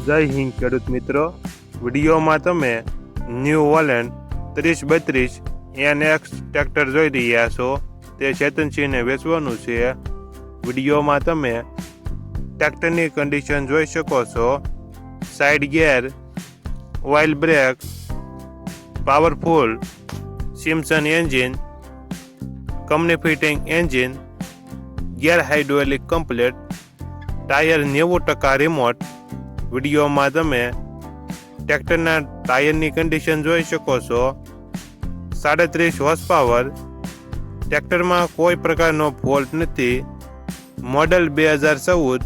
જય હિન્દ ખેડૂત મિત્રો, વિડીયોમાં તમે ન્યૂ હોલેન્ડ 3032 NX ટ્રેક્ટર જોઈ રહ્યા છો. તે ચેતનસિંહને વેચવાનું છે. વિડીયોમાં તમે ટ્રેક્ટરની કન્ડિશન જોઈ શકો છો. Side gear, oil brake, powerful Simpson engine, company fitting engine, gear hydraulic complete, tyre 90% remote. વિડીયોમાં તમે ટ્રેક્ટરના ટાયરની કન્ડિશન જોઈ શકો છો. 37 હોર્સ પાવર. ટ્રેક્ટરમાં કોઈ પ્રકારનો ફોલ્ટ નથી. મોડલ 2014.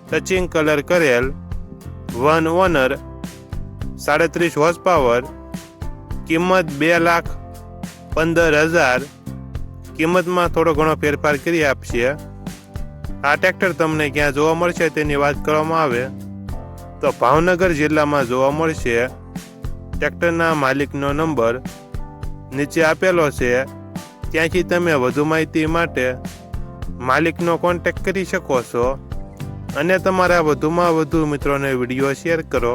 ટચિંગ કલર કરેલ. One honour. 37 horse power. કિંમત 2,15,000. કિંમતમાં થોડો ઘણો ફેરફાર કરી આપશે. આ ટ્રેક્ટર તમને ક્યાં જોવા મળશે તેની વાત કરવામાં આવે તો ભાવનગર જિલ્લામાં જોવા મળશે. ટ્રેક્ટરના માલિકનો નંબર નીચે આપેલો છે. ત્યાંથી તમે વધુ માહિતી માટે માલિકનો કોન્ટેક્ટ કરી શકો છો અને તમારા વધુમાં વધુ મિત્રોને વિડીયો શેર કરો.